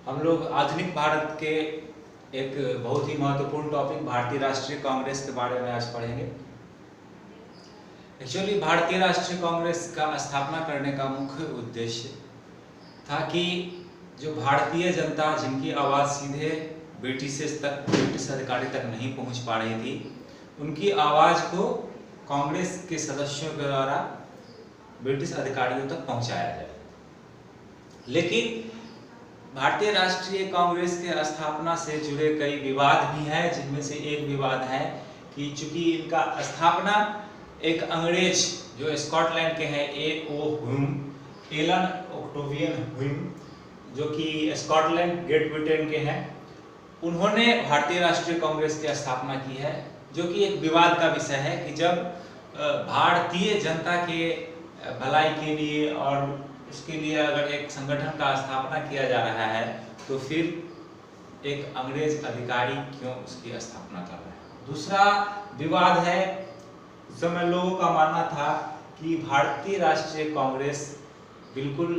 हम लोग आधुनिक भारत के एक बहुत ही महत्वपूर्ण टॉपिक भारतीय राष्ट्रीय कांग्रेस के बारे में आज पढ़ेंगे। एक्चुअली भारतीय राष्ट्रीय कांग्रेस का स्थापना करने का मुख्य उद्देश्य था कि जो भारतीय जनता जिनकी आवाज़ सीधे ब्रिटिश अधिकारी तक नहीं पहुंच पा रही थी, उनकी आवाज़ को कांग्रेस के सदस्यों के द्वारा ब्रिटिश अधिकारियों तक पहुंचाया जाए। लेकिन भारतीय राष्ट्रीय कांग्रेस के स्थापना से जुड़े कई विवाद भी हैं, जिनमें से एक विवाद है कि चूंकि इनका स्थापना एक अंग्रेज जो स्कॉटलैंड के हैं एलन ऑक्टेवियन ह्यूम, जो कि स्कॉटलैंड ग्रेट ब्रिटेन के हैं, उन्होंने भारतीय राष्ट्रीय कांग्रेस की स्थापना की है, जो कि एक विवाद का विषय है कि जब भारतीय जनता के भलाई के लिए और उसके लिए अगर एक संगठन का स्थापना किया जा रहा है तो फिर एक अंग्रेज अधिकारी क्यों उसकी स्थापना कर रहा है। दूसरा विवाद है, उस समय लोगों का मानना था कि भारतीय राष्ट्रीय कांग्रेस बिल्कुल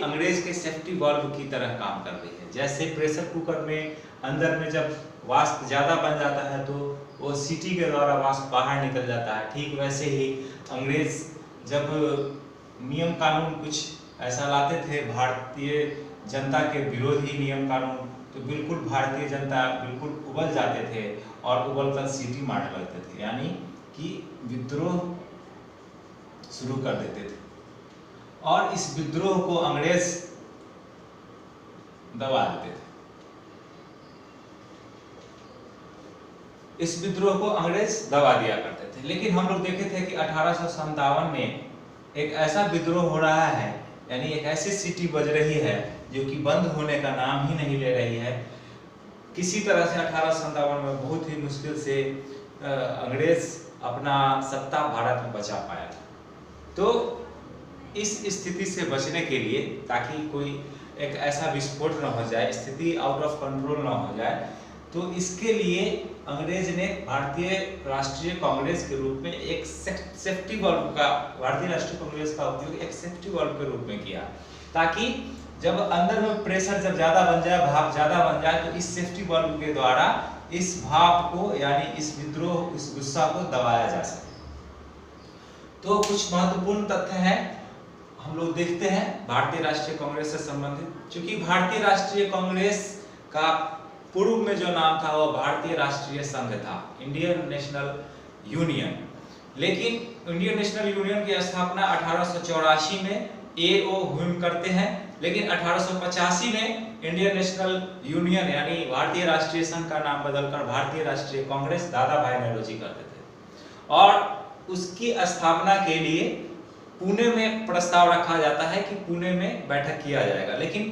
अंग्रेज के सेफ्टी वाल्व की तरह काम कर रही है। जैसे प्रेशर कुकर में अंदर में जब वाष्प ज़्यादा बन जाता है तो वो सीटी के द्वारा वाष्प बाहर निकल जाता है, ठीक वैसे ही अंग्रेज जब नियम कानून कुछ ऐसा लाते थे भारतीय जनता के विरोधी नियम कानून, तो बिल्कुल भारतीय जनता बिल्कुल उबल जाते थे और उबल कर सीटी मारने लगते थे, यानी कि विद्रोह शुरू कर देते थे। और इस विद्रोह को अंग्रेज दबा देते थे। इस विद्रोह को अंग्रेज दबा दिया करते थे। लेकिन हम लोग देखे थे कि 1857 में एक ऐसा विद्रोह हो रहा है, यानी एक ऐसी सिटी बज रही है जो कि बंद होने का नाम ही नहीं ले रही है। किसी तरह से 1857 में बहुत ही मुश्किल से अंग्रेज अपना सत्ता भारत में बचा पाया था। तो इस स्थिति से बचने के लिए, ताकि कोई एक ऐसा विस्फोट न हो जाए, स्थिति आउट ऑफ कंट्रोल न हो जाए, तो इसके लिए अंग्रेज ने भारतीय राष्ट्रीय कांग्रेस के रूप में एक सेफ्टी वाल्व का, भारतीय राष्ट्रीय कांग्रेस का उपयोग एक सेफ्टी वाल्व के रूप में किया, ताकि जब अंदर में प्रेशर जब ज्यादा बन जाए, भाप ज्यादा बन जाए, तो इस सेफ्टी वाल्व के द्वारा इस भाप को, यानी इस विद्रोह, इस गुस्सा को दबाया जा सके। तो कुछ महत्वपूर्ण तथ्य हैं हम लोग देखते हैं भारतीय राष्ट्रीय कांग्रेस से संबंधित। चूंकि भारतीय राष्ट्रीय कांग्रेस का पूर्व में जो नाम था वो भारतीय राष्ट्रीय संघ था, इंडियन नेशनल यूनियन। लेकिन इंडियन नेशनल यूनियन की स्थापना 1884 में A.O. ह्यूम करते हैं, लेकिन 1885 में इंडियन नेशनल यूनियन यानी भारतीय राष्ट्रीय संघ का नाम बदलकर भारतीय राष्ट्रीय कांग्रेस दादा भाई नौरोजी करते थे। और उसकी स्थापना के लिए पुणे में प्रस्ताव रखा जाता है कि पुणे में बैठक किया जाएगा, लेकिन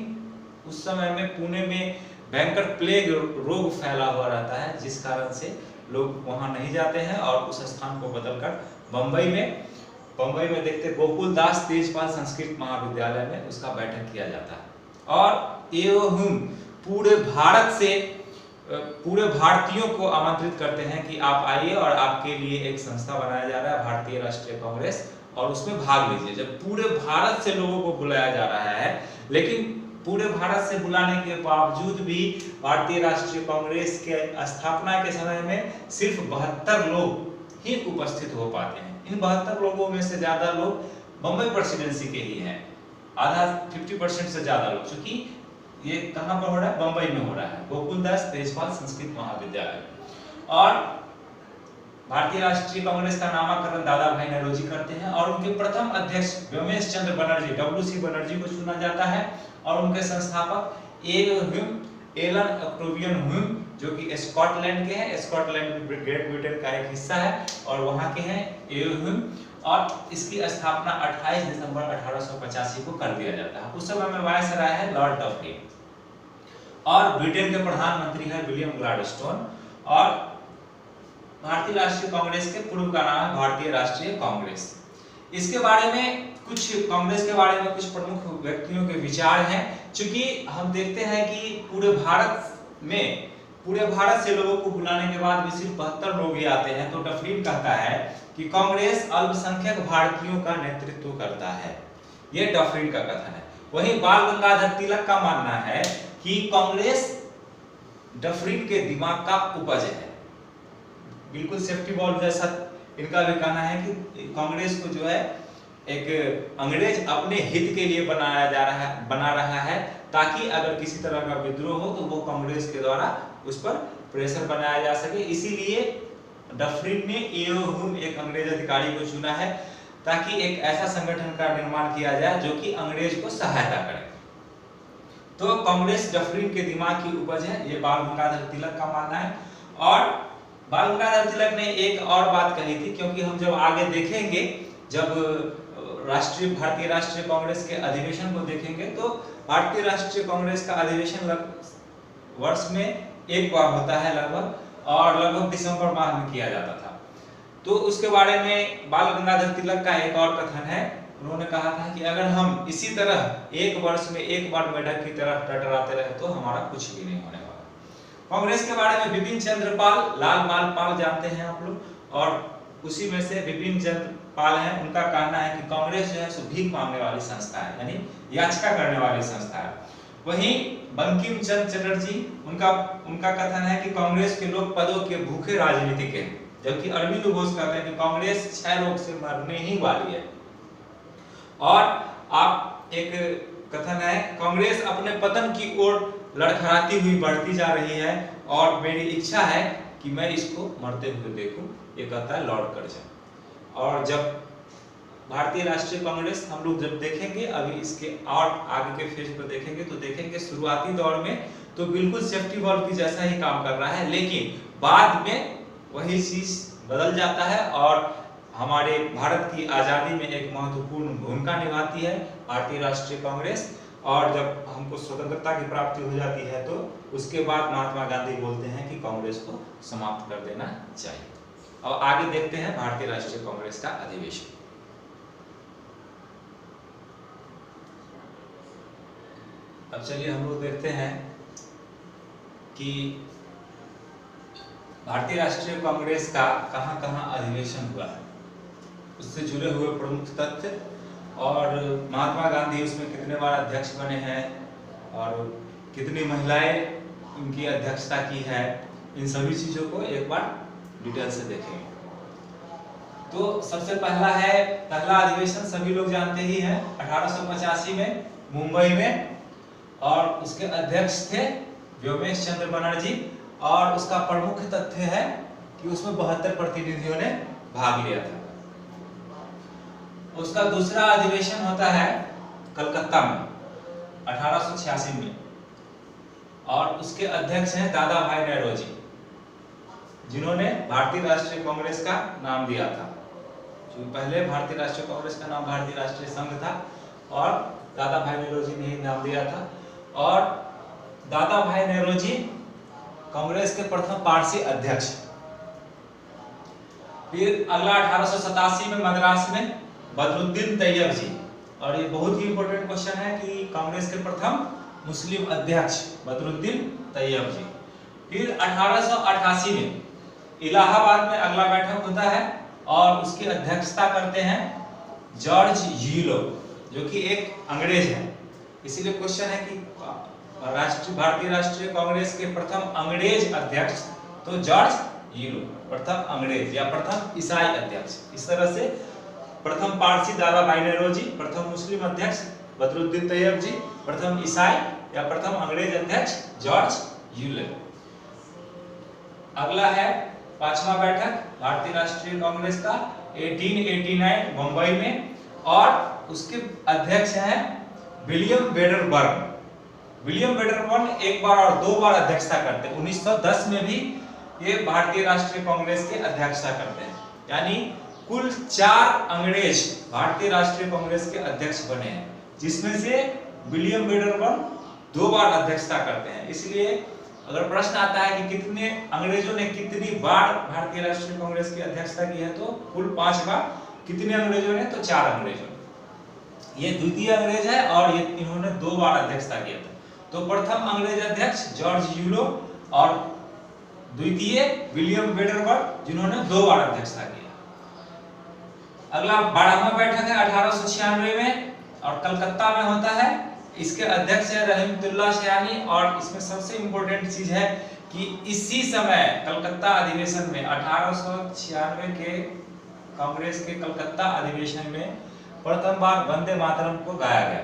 उस समय में पुणे में भयंकर प्लेग रोग फैला हुआ रहता है, जिस कारण से लोग वहां नहीं जाते हैं और उस स्थान को बदलकर बंबई में देखते गोकुलदास तेजपाल संस्कृत महाविद्यालय में उसका बैठक किया जाता है। और A.O. ह्यूम पूरे भारतीयों को आमंत्रित करते हैं कि आप आइए और आपके लिए एक संस्था बनाया जा रहा है भारतीय राष्ट्रीय कांग्रेस, और उसमें भाग लीजिए। जब पूरे भारत से लोगों को बुलाया जा रहा है, लेकिन पूरे भारत से बुलाने के बावजूद भी भारतीय राष्ट्रीय कांग्रेस के स्थापना के समय में सिर्फ 72 लोग ही उपस्थित हो पाते हैं। इन 72 लोगों में से ज्यादा लोग बंबई प्रेसिडेंसी के ही हैं, आधा 50% से ज्यादा लोग, क्योंकि ये कहां पर हो रहा है, बंबई में हो रहा है, गोकुलदास तेजपाल संस्कृत महाविद्यालय। और भारतीय राष्ट्रीय कांग्रेस का नामकरण दादा भाई नौरोजी करते हैं, और उनके प्रथम अध्यक्ष रमेश चंद्र बनर्जी WC बनर्जी को चुना जाता है, और उनके संस्थापक एलन ऑक्टेवियन ह्यूम, जो कि स्कॉटलैंड के हैं, स्कॉटलैंड ग्रेट ब्रिटेन का एक हिस्सा है और वहां के हैं A.O. ह्यूम। और इसकी स्थापना 28 दिसंबर 1885 को कर दिया जाता है। उस समय में वायसराय है लॉर्ड डफरिन, और ब्रिटेन के प्रधानमंत्री है विलियम ग्लाडस्टोन। और भारतीय राष्ट्रीय कांग्रेस के पूर्व का नाम है भारतीय राष्ट्रीय कांग्रेस। इसके बारे में कांग्रेस के बारे में कुछ प्रमुख व्यक्तियों के विचार हैं। चूंकि हम देखते हैं कि पूरे भारत से लोगों को बुलाने के बाद भी सिर्फ 72 लोग ही आते हैं, तो डफरिन कहता है कि कांग्रेस अल्पसंख्यक भारतीयों का नेतृत्व करता है। यह डफरिन का कथन है। वहीं बाल गंगाधर तिलक का मानना है कि कांग्रेस डफरिन के दिमाग का उपज है। बिल्कुल सेफ्टी बॉल जैसा इनका भी कहना है कि कांग्रेस को जो है एक अंग्रेज अपने हित के लिए बना रहा है, ताकि अगर किसी तरह का विद्रोह हो तो वो कांग्रेस के द्वारा उस पर प्रेशर बनाया जा सके। इसीलिए डफरिन ने एओहुन एक अंग्रेज अधिकारी को चुना है, ताकि एक ऐसा संगठन का निर्माण किया जाए जो कि अंग्रेज को सहायता करे। तो कांग्रेस डफरिन के दिमाग की उपज है, ये बाल गंगाधर तिलक का मानना है। और बाल गंगाधर तिलक ने एक और बात कही थी, क्योंकि हम जब आगे देखेंगे, जब भारतीय राष्ट्रीय कांग्रेस के अधिवेशन को देखेंगे, तो भारतीय राष्ट्रीय कांग्रेस का अधिवेशन वर्ष में एक बार होता है लगभग, और लगभग दिसंबर माह में किया जाता था। तो उसके बारे में बाल गंगाधर तिलक का एक और कथन है। उन्होंने कहा था कि अगर हम इसी तरह एक वर्ष में एक बार मेढक की तरह टटराते रहे तो हमारा कुछ भी नहीं होने वाला। कांग्रेस के बारे में बिपिन चंद्र पाल, लाल बाल पाल जानते हैं आप लोग, और उसी में से बिपिन चंद्र पाल हैं। उनका कहना है कि कांग्रेस जो है सो भीख मांगने वाली संस्था है, यानी याचिका करने वाली संस्था है। वहीं बंकिम चंद्र चटर्जी, उनका कथन है कि कांग्रेस के लोग पदों के भूखे राजनीतिक हैं, जबकि अरविंद घोष कहते हैं कि कांग्रेस क्षय रोग से मरने ही वाली है। और आप एक कथन है, कांग्रेस अपने पतन की ओर लड़खड़ाती हुई बढ़ती जा रही है और मेरी इच्छा है कि मैं इसको मरते हुए देखूं, ये कहता है लॉर्ड कर्जन। और जब भारतीय राष्ट्रीय कांग्रेस हम लोग जब देखेंगे, अभी इसके और आगे के फेज पर देखेंगे, तो देखेंगे शुरुआती दौर में तो बिल्कुल सेफ्टी वॉल्व की जैसा ही काम कर रहा है, लेकिन बाद में वही चीज बदल जाता है और हमारे भारत की आजादी में एक महत्वपूर्ण भूमिका निभाती है भारतीय राष्ट्रीय कांग्रेस। और जब हमको स्वतंत्रता की प्राप्ति हो जाती है तो उसके बाद महात्मा गांधी बोलते हैं कि कांग्रेस को समाप्त कर देना चाहिए। अब आगे देखते हैं भारतीय राष्ट्रीय कांग्रेस का अधिवेशन। अब चलिए हम लोग देखते हैं कि भारतीय राष्ट्रीय कांग्रेस का कहां-कहां अधिवेशन हुआ है, उससे जुड़े हुए प्रमुख तथ्य, और महात्मा गांधी उसमें कितने बार अध्यक्ष बने हैं और कितनी महिलाएं उनकी अध्यक्षता की है, इन सभी चीजों को एक बार डिटेल से देखेंगे। तो सबसे पहला अधिवेशन सभी लोग जानते ही हैं, 1885 में मुंबई में, और उसके अध्यक्ष थे व्योमेश चंद्र बनर्जी। और उसका प्रमुख तथ्य है कि उसमें 72 प्रतिनिधियों ने भाग लिया था। उसका दूसरा अधिवेशन होता है कलकत्ता में 1886 में, और उसके अध्यक्ष हैं दादा भाई नौरोजी, जिन्होंने भारतीय राष्ट्रीय कांग्रेस का नाम दिया था। जो पहले भारतीय राष्ट्रीय कांग्रेस का नाम भारतीय राष्ट्रीय संघ था, और दादा भाई नौरोजी ने ही नाम दिया था। और दादा भाई नौरोजी कांग्रेस के प्रथम पारसी अध्यक्ष। फिर अगला 1887 में मद्रास में बदरुद्दीन तैयब जी, और ये बहुत ही इंपॉर्टेंट क्वेश्चन है कि कांग्रेस के प्रथम मुस्लिम अध्यक्ष बदरुद्दीन तैयब जी। फिर 1888 में इलाहाबाद में अगला बैठक होता है और उसकी अध्यक्षता करते हैं जॉर्ज यूलो, जो कि एक अंग्रेज है। इसीलिए क्वेश्चन है कि भारतीय राष्ट्रीय कांग्रेस के प्रथम अंग्रेज अध्यक्ष तो जॉर्ज यूलो, प्रथम अंग्रेज या प्रथम ईसाई अध्यक्ष। इस तरह से प्रथम पारसी दादा भाई नौरोजी, प्रथम मुस्लिम अध्यक्ष बदरुद्दीन तैयब जी, प्रथम ईसाई या प्रथम अंग्रेज अध्यक्ष जॉर्ज यूलो। अगला है पांचवा बैठक भारतीय राष्ट्रीय कांग्रेस का 1889 मुंबई में, और उसके अध्यक्ष हैं विलियम वेडरबर्न। विलियम वेडरबर्न एक बार और दो बार अध्यक्षता करते हैं। 1910 में भी ये भारतीय राष्ट्रीय कांग्रेस के अध्यक्षता करते हैं, यानी कुल 4 अंग्रेज भारतीय राष्ट्रीय कांग्रेस के अध्यक्ष बने हैं, जिसमें से विलियम वेडरबर्न 2 बार अध्यक्षता करते हैं। इसलिए अगर प्रश्न आता है कि कितने अंग्रेजों ने कितनी बार भारतीय राष्ट्रीय कांग्रेस की अध्यक्षता की है, तो कुल 5 बार। कितने अंग्रेजों ने, तो 4 अंग्रेजों ने। ये द्वितीय अंग्रेज है और ये इन्होंने 2 बार अध्यक्षता किया था। तो प्रथम अंग्रेज अध्यक्ष जॉर्ज यूलो और द्वितीय विलियम वेडरबर्न, जिन्होंने 2 बार अध्यक्षता किया। अगला 12वां बैठक है 1896 में और कलकत्ता में होता है। इसके अध्यक्ष है रहमतुल्लाह सयानी। और इसमें सबसे इम्पोर्टेंट चीज है कि इसी समय कलकत्ता अधिवेशन में 1896 के कांग्रेस के कलकत्ता अधिवेशन में प्रथम बार वंदे मातरम को गाया गया।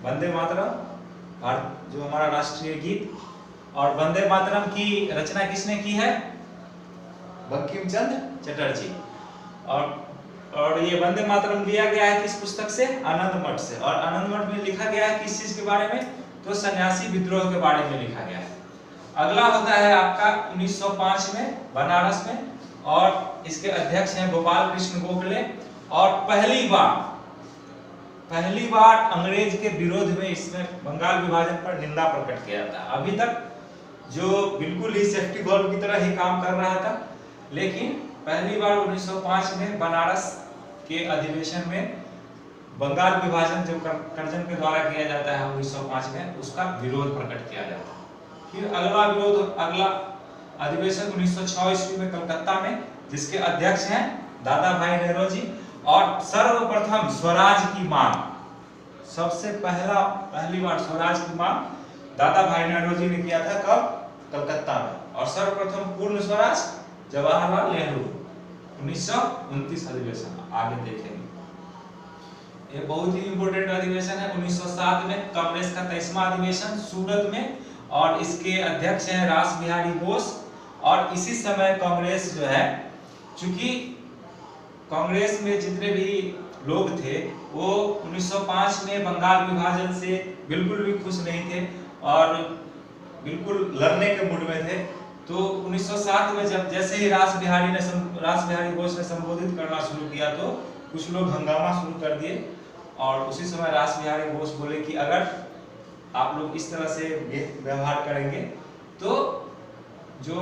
वंदे मातरम जो हमारा राष्ट्रीय गीत, और वंदे मातरम की रचना किसने की है? बंकिम चंद्र चटर्जी। और ये वंदे मातरम लिया गया है किस पुस्तक से? आनंद मठ से। और आनंद मठ में लिखा गया है किस चीज के बारे में? तो सन्यासी विद्रोह के बारे में लिखा गया है। अगला होता है आपका 1905 में बनारस में, और इसके अध्यक्ष हैं गोपाल कृष्ण गोखले। और पहली बार अंग्रेज के विरोध में इसमें बंगाल विभाजन पर निंदा प्रकट किया था। अभी तक जो बिल्कुल ही सेफ्टी वॉल्व की तरह ही काम कर रहा था, लेकिन पहली बार 1905 में बनारस के अधिवेशन में बंगाल विभाजन जो कर्जन के द्वारा किया जाता है 1905 में, उसका विरोध प्रकट किया जाता है। फिर अगला अधिवेशन 1906 ईस्वी में कलकत्ता में, जिसके अध्यक्ष हैं दादा भाई नौरोजी। और सर्वप्रथम स्वराज की मांग, सबसे पहली बार स्वराज की मांग दादा भाई नौरोजी ने किया था। कब? कलकत्ता में। और सर्वप्रथम पूर्ण स्वराज जवाहरलाल नेहरू 1929 अधिवेशन। आगे देखेंगे, ये बहुत ही इंपोर्टेंट अधिवेशन है। 1907 में कांग्रेस का 23वां अधिवेशन सूरत में, और इसके अध्यक्ष हैं रास बिहारी बोस। और इसी समय कांग्रेस जो है, चूंकि कांग्रेस में जितने भी लोग थे वो 1905 में बंगाल विभाजन से बिल्कुल भी खुश नहीं थे और बिल्कुल लड़ने के मूड में थे। तो 1907 में जब जैसे ही रास बिहारी बोस ने संबोधित करना शुरू किया तो कुछ लोग हंगामा शुरू कर दिए। और उसी समय रास बिहारी बोस बोले कि अगर आप लोग इस तरह से व्यवहार करेंगे तो जो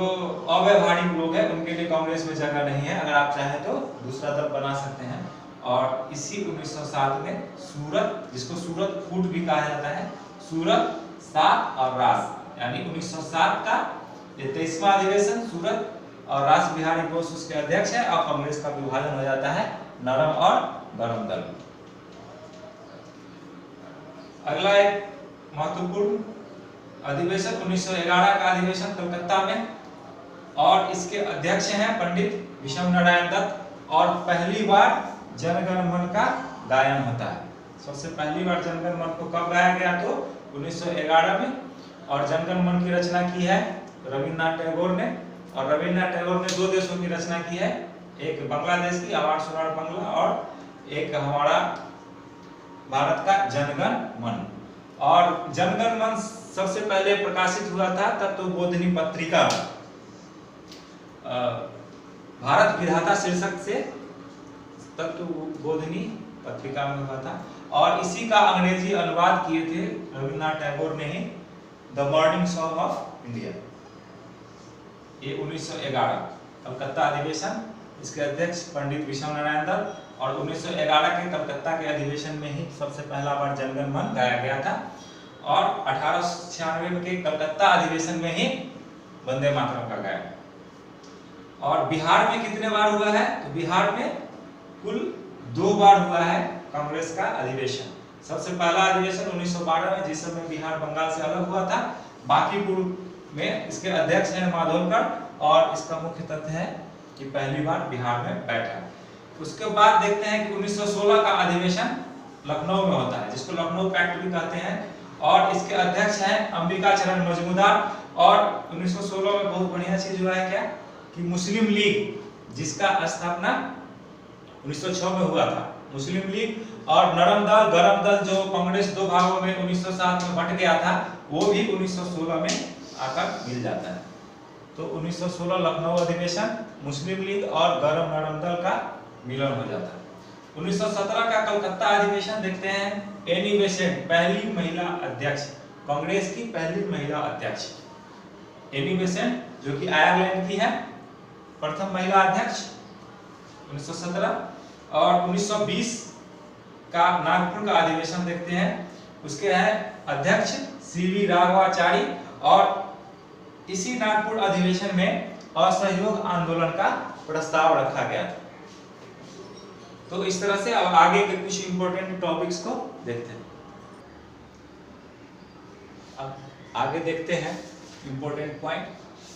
अव्यवहारिक लोग हैं उनके लिए कांग्रेस में जगह नहीं है, अगर आप चाहें तो दूसरा दल बना सकते हैं। और इसी 1907 में सूरत, जिसको सूरत फूट भी कहा जाता है, सूरत, सात और रास, यानी 1907 का ये 23वां अधिवेशन सूरत, और रास बिहारी बोस उसके अध्यक्ष है। और कांग्रेस का विभाजन हो जाता है नरम और गरम दल। अगला एक महत्वपूर्ण अधिवेशन 1911 का अधिवेशन कलकत्ता में, और इसके अध्यक्ष हैं पंडित विषम नारायण दत्त। और पहली बार जनगण मन का गायन होता है। सबसे पहली बार जनगण मन को कब गाया गया? तो 1911 में। और जनगण मन की रचना की है रविन्द्रनाथ टैगोर ने। और रविन्द्रनाथ टैगोर ने दो देशों की रचना की है, एक बांग्लादेश की आवाज सोनार बांग्ला, और एक हमारा भारत का जनगण मन। और जनगण मन सबसे पहले प्रकाशित हुआ था तत्वबोधिनी पत्रिका, भारत विधाता शीर्षक से तत्वबोधिनी पत्रिका में हुआ था। और इसी का अंग्रेजी अनुवाद किए थे रविन्द्रनाथ टैगोर ने ही, the morning song of India. ये 1911 कलकत्ता अधिवेशन, इसके अध्यक्ष पंडित विषम नारायण दत्त। और 1911 के कलकत्ता के अधिवेशन में ही सबसे पहला बार जनगण मन गाया गया था। और 1896 के कलकत्ता अधिवेशन में ही वंदे मातरम का गाया। और बिहार में कितने बार हुआ है? तो बिहार में कुल 2 बार हुआ है कांग्रेस का अधिवेशन। सबसे पहला अधिवेशन 1912 में, जिस समय बिहार बंगाल से अलग हुआ था। बांकीपुर में इसके अध्यक्ष हैं माधवकर। और इसका मुख्य तथ्य है कि पहली बार बिहार में बैठा। उसके बाद देखते हैं कि 1916 का अधिवेशन लखनऊ में होता है, जिसको लखनऊ पैक्ट भी कहते हैं। और इसके अध्यक्ष हैं अंबिका चरण मजूमदार। और 1916 में बहुत बढ़िया चीज हुआ है क्या, कि मुस्लिम लीग, जिसका स्थापना 1906 में हुआ था, मुस्लिम लीग और नरम दल गरम दल, जो कांग्रेस 2 भागों में 1907 में बंट गया था, वो भी 1916 में आकर मिल जाता है। तो 1916 लखनऊ अधिवेशन, मुस्लिम लीग और गरम नरम दल का मिलन हो जाता है। 1917 का कलकत्ता अधिवेशन देखते हैं। एनी बेसेंट, पहली महिला अध्यक्ष, कांग्रेस की पहली महिला अध्यक्ष एनी बेसेंट, जो कि आयरलैंड की है, प्रथम महिला अध्यक्ष 1917। और 1920 का नागपुर का अधिवेशन देखते हैं। उसके हैं अध्यक्ष सीवी राघवाचारी। और इसी नागपुर अधिवेशन में असहयोग आंदोलन का प्रस्ताव रखा गया था। तो इस तरह से अब आगे के कुछ इंपॉर्टेंट टॉपिक्स को देखते हैं। अब आगे देखते हैं इंपॉर्टेंट पॉइंट।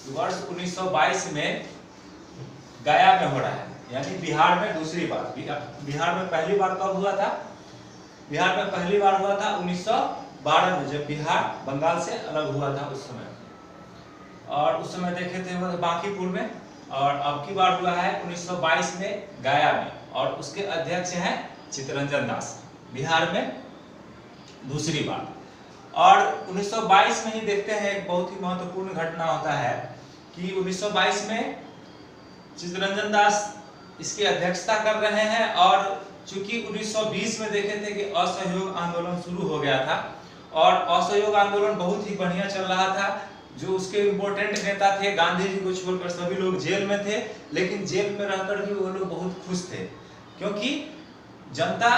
वर्ष 1922 में गया में हो रहा है, यानी बिहार में दूसरी बार। बिहार में पहली बार कब हुआ था? बिहार में पहली बार हुआ था 1912 में, जब बिहार बंगाल से अलग हुआ था उस समय। और उस समय देखे थे वो बांकीपुर में, और अब की बार हुआ है 1922 में गया में, और उसके अध्यक्ष हैं चित्तरंजन दास, बिहार में दूसरी बार। और 1922 में ही देखते हैं एक बहुत ही महत्वपूर्ण घटना होता है कि 1922 में चित्तरंजन दास इसकी अध्यक्षता कर रहे हैं। और चूंकि 1920 में देखे थे कि असहयोग आंदोलन शुरू हो गया था, और असहयोग आंदोलन बहुत ही बढ़िया चल रहा था। जो उसके इम्पोर्टेंट नेता थे, गांधी जी को छोड़कर सभी लोग जेल में थे, लेकिन जेल में रहकर भी वो लोग बहुत खुश थे, क्योंकि जनता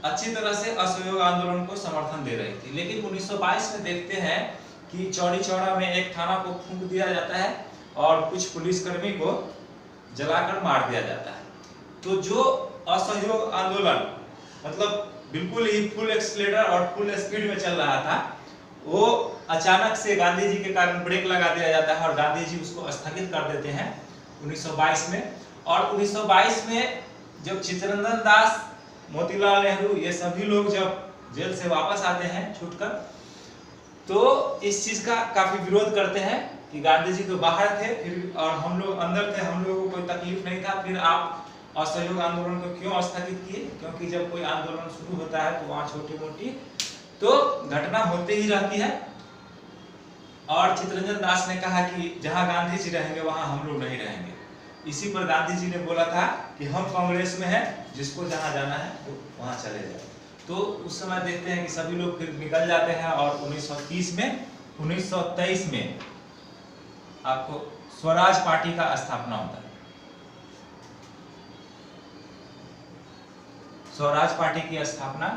अच्छी तरह से असहयोग आंदोलन को समर्थन दे रही थी। लेकिन 1922 में देखते हैं कि चौड़ी चौड़ा में एक थाना को फूंक दिया जाता है और कुछ पुलिसकर्मी को जलाकर मार दिया जाता है। तो जो असहयोग आंदोलन मतलब बिल्कुल ही फुल एक्सीलरेटर और फुल स्पीड में चल रहा था, वो अचानक से गांधी जी के कारण ब्रेक लगा दिया जाता है और गांधी जी उसको स्थगित कर देते हैं 1922 में। और 1922 में जब चित्तरंजन दास, मोतीलाल नेहरू, ये सभी लोग जब जेल से वापस आते हैं छूटकर, तो इस चीज का काफी विरोध करते हैं कि गांधी जी तो बाहर थे फिर और हम लोग अंदर थे, हम लोगों को कोई तकलीफ नहीं था, फिर आप असहयोग आंदोलन को क्यों स्थगित किए? क्योंकि जब कोई आंदोलन शुरू होता है तो वहां छोटी मोटी तो घटना होते ही रहती है। और चित्तरंजन दास ने कहा कि जहां गांधी जी रहेंगे वहां हम लोग नहीं रहेंगे। इसी पर गांधी जी ने बोला था कि हम कांग्रेस में हैं, जिसको जहां जाना है वो वहां चले जाए। तो उस समय देखते हैं कि सभी लोग फिर निकल जाते हैं और 1923 में आपको स्वराज पार्टी का स्थापना होता है। स्वराज पार्टी की स्थापना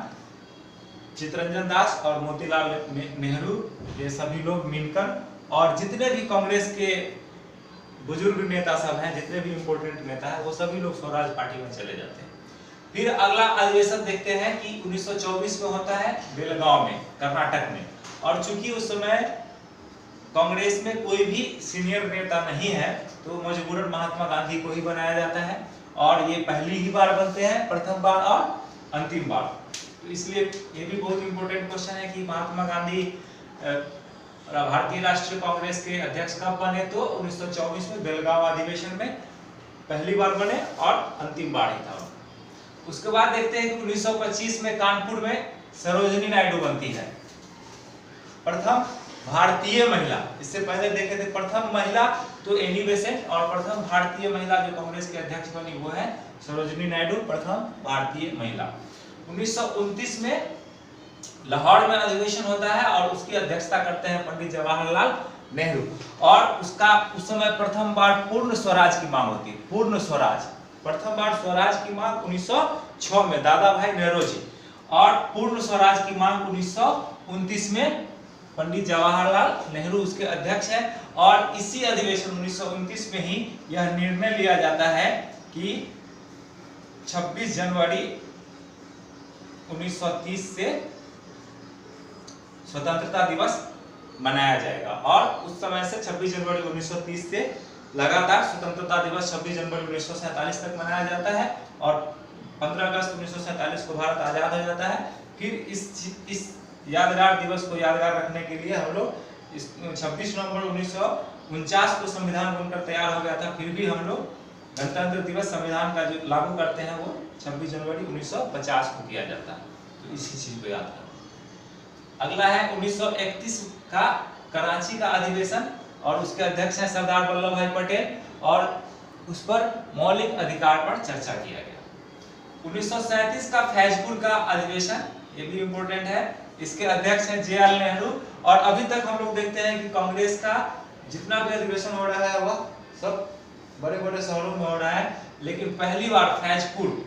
चित्तरंजन दास और मोतीलाल नेहरू ये सभी लोग मिलकर, और जितने भी कांग्रेस के बुजुर्ग नेता सब हैं, जितने भी इंपॉर्टेंट नेता हैं, वो सभी लोग स्वराज पार्टी में चले जाते हैं। फिर अगला अधिवेशन देखते हैं कि 1924 में होता है बेलगांव में, कर्नाटक में। और चूंकि उस समय कांग्रेस में कोई भी सीनियर नेता नहीं है, तो मजबूरन महात्मा गांधी को ही बनाया जाता है। और ये पहली ही बार बनते हैं, प्रथम बार और अंतिम बार। तो इसलिए ये भी बहुत इंपॉर्टेंट क्वेश्चन है कि महात्मा गांधी भारतीय राष्ट्रीय कांग्रेस के अध्यक्ष कब बने? तो 1924 में बेलगांव अधिवेशन में पहली बार बने और अंतिम बार ही था। उसके बाद देखते हैं कि 1925 में कानपुर में सरोजिनी नायडू बनती है, प्रथम भारतीय महिला। इससे पहले देखे थे प्रथम महिला तो एनी बेसेंट, और प्रथम भारतीय महिला जो कांग्रेस के अध्यक्ष बनी वो है सरोजिनी नायडू, प्रथम भारतीय महिला। 1929 में लाहौर में अधिवेशन होता है और उसकी अध्यक्षता करते हैं पंडित जवाहरलाल नेहरू। और उसका उस समय प्रथम बार पूर्ण स्वराज की मांग होती है। पूर्ण स्वराज, प्रथम बार स्वराज की मांग 1906 में दादा भाई नेहरूजी, और पूर्ण स्वराज की मांग 1929 में पंडित जवाहरलाल नेहरू उसके अध्यक्ष है। और इसी अधिवेशन 1929 में ही यह निर्णय लिया जाता है कि 26 जनवरी 1930 से स्वतंत्रता दिवस मनाया जाएगा। और उस समय से 26 जनवरी 1930 से लगातार स्वतंत्रता दिवस 26 जनवरी 1947 तक मनाया जाता है, और 15 अगस्त 1947 को भारत आजाद हो जाता है। फिर इस यादगार दिवस को यादगार रखने के लिए हम लोग 26 नवंबर 1949 को संविधान बनकर तैयार हो गया था, फिर भी हम लोग गणतंत्र दिवस संविधान का जो लागू करते हैं वो 26 जनवरी 1950 को किया जाता है। तो इसी चीज को याद करो। अगला है 1931 का कराची का अधिवेशन, और उसके अध्यक्ष हैं सरदार वल्लभ भाई पटेल, और उस पर मौलिक अधिकार पर चर्चा किया गया। 1937 का फैजपुर का अधिवेशन, ये भी इम्पोर्टेंट है, इसके अध्यक्ष हैं जे.आर. नेहरू। और अभी तक हम लोग देखते हैं कि कांग्रेस का जितना भी अधिवेशन हो रहा है वह सब बड़े बड़े शहरों में हो रहा है, लेकिन पहली बार फैजपुर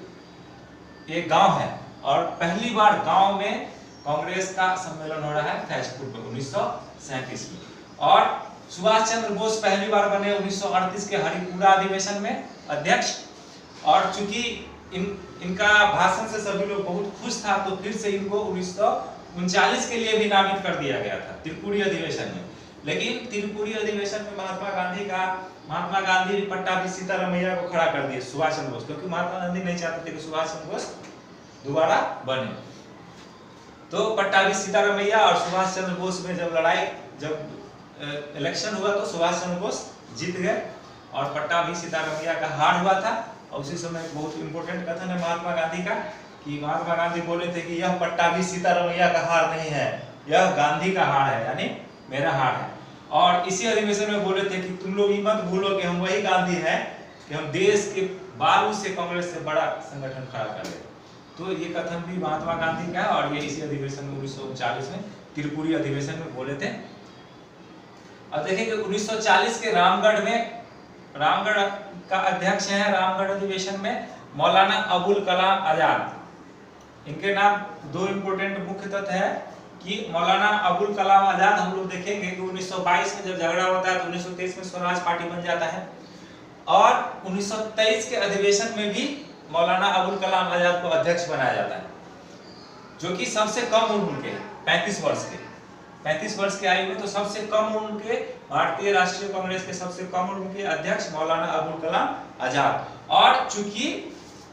एक गांव है और पहली बार गांव में कांग्रेस का सम्मेलन हो रहा है फैजपुर में 1937 में। और सुभाष चंद्र बोस पहली बार बने 1938 के हरिपुरा अधिवेशन में अध्यक्ष। और चूंकि इनका भाषण से सभी लोग बहुत खुश था, तो फिर से इनको 39 के लिए भी नामित कर दिया गया था त्रिपुरी अधिवेशन में। लेकिन त्रिपुरी अधिवेशन में महात्मा गांधी पट्टाभी सीतारमैया को खड़ा कर दिए सुभाष चंद्र बोस, क्योंकि महात्मा गांधी नहीं चाहते थे कि सुभाष चंद्र बोस दोबारा बने। तो पट्टाभी सीतारमैया और सुभाष चंद्र बोस में जब इलेक्शन हुआ तो सुभाष चंद्र बोस जीत गए और पट्टाभी सीतारमैया का हार हुआ था। और उसी समय बहुत इंपॉर्टेंट कथन है महात्मा गांधी का कि महात्मा गांधी बोले थे कि यह पट्टाभी सीतारमैया का हार नहीं है, यह गांधी का हार है, यानी मेरा हार है। और इसी अधिवेशन में बोले थे कि तुम लोग ये मत भूलो कि हम वही गांधी हैं कि हम देश के बालू से कांग्रेस से बड़ा संगठन खड़ा कर ले। तो ये कथन भी महात्मा गांधी का है और ये इसी अधिवेशन में 1939 में त्रिपुरी अधिवेशन में बोले थे। अब देखिए कि 1940 के रामगढ़ का अध्यक्ष है रामगढ़ अधिवेशन में मौलाना अबुल कलाम आजाद। इनके नाम दो इंपोर्टेंट मुख्य तथ्य है कि मौलाना अबुल कलाम आजाद हम लोग देखेंगे कि 1922 में जब झगड़ा होता है तो 1923 में स्वराज पार्टी बन जाता है और 1923 के अधिवेशन में भी मौलाना अबुल कलाम आजाद को अध्यक्ष बनाया जाता है, जो कि सबसे कम उम्र के 35 वर्ष के आयु में तो सबसे कम उम्र के भारतीय राष्ट्रीय कांग्रेस के सबसे कम उम्र के अध्यक्ष मौलाना अबुल कलाम आजाद। और चूंकि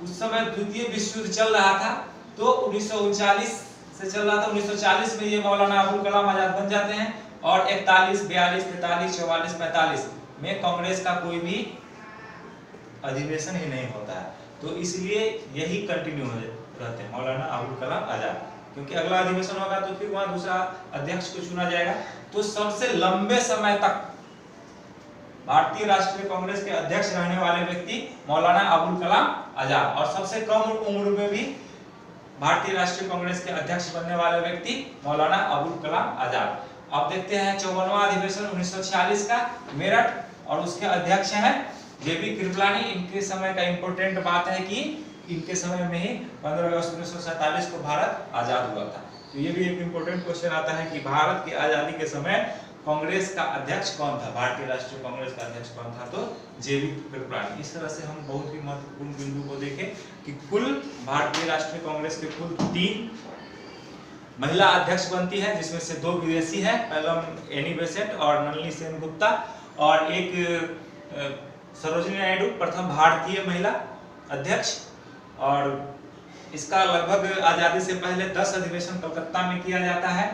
उस समय द्वितीय विश्व युद्ध चल रहा था तो 1939 से चल रहा था, 1940 में ये मौलाना अबुल कलाम आजाद बन जाते हैं और 41, 42, 43, 44, 45 में कांग्रेस का कोई भी अधिवेशन ही नहीं होता है। तो इसलिए यही कंटिन्यू रहते हैं मौलाना अबुल कलाम आजाद, क्योंकि अगला अधिवेशन होगा तो फिर वहां दूसरा अध्यक्ष को चुना जाएगा। तो सबसे लंबे समय तक भारतीय राष्ट्रीय कांग्रेस के अध्यक्ष रहने वाले व्यक्ति मौलाना अबुल कलाम आजाद और सबसे कम उम्र में भी भारतीय राष्ट्रीय कांग्रेस के अध्यक्ष बनने वाले व्यक्ति मौलाना अबुल कलाम आजाद। अब देखते हैं 54वां अधिवेशन 1946 का मेरठ और उसके अध्यक्ष हैं जेबी कृपलानी। इनके समय का इंपॉर्टेंट बात है कि इनके समय में ही 15 अगस्त 1947 को भारत आजाद हुआ था। तो ये भी एक इंपॉर्टेंट क्वेश्चन आता है कि भारत की आजादी के समय कांग्रेस का अध्यक्ष कौन था, भारतीय राष्ट्रीय कांग्रेस का अध्यक्ष कौन था, तो जेबी कृपलानी। इस तरह से हम बहुत ही महत्वपूर्ण बिंदु को देखें कि कुल भारतीय राष्ट्रीय कांग्रेस के कुल 3 महिला अध्यक्ष बनती है, जिसमें से 2 विदेशी हैं, पहला एनी बेसेंट और नलिनी सेनगुप्ता, और एक सरोजिनी नायडू प्रथम भारतीय महिला अध्यक्ष। और इसका लगभग आजादी से पहले 10 अधिवेशन कलकत्ता में किया जाता है।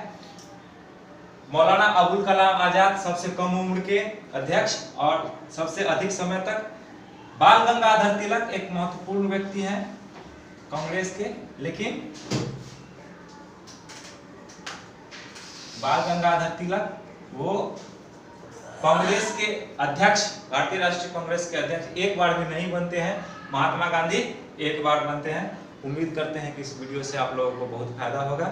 मौलाना अबुल कलाम आजाद सबसे कम उम्र के अध्यक्ष और सबसे अधिक समय तक। बाल गंगाधर तिलक एक महत्वपूर्ण व्यक्ति हैं कांग्रेस के, लेकिन बाल गंगाधर तिलक वो कांग्रेस के अध्यक्ष, भारतीय राष्ट्रीय कांग्रेस के अध्यक्ष एक बार भी नहीं बनते हैं। महात्मा गांधी एक बार बनते हैं। उम्मीद करते हैं कि इस वीडियो से आप लोगों को बहुत फायदा होगा।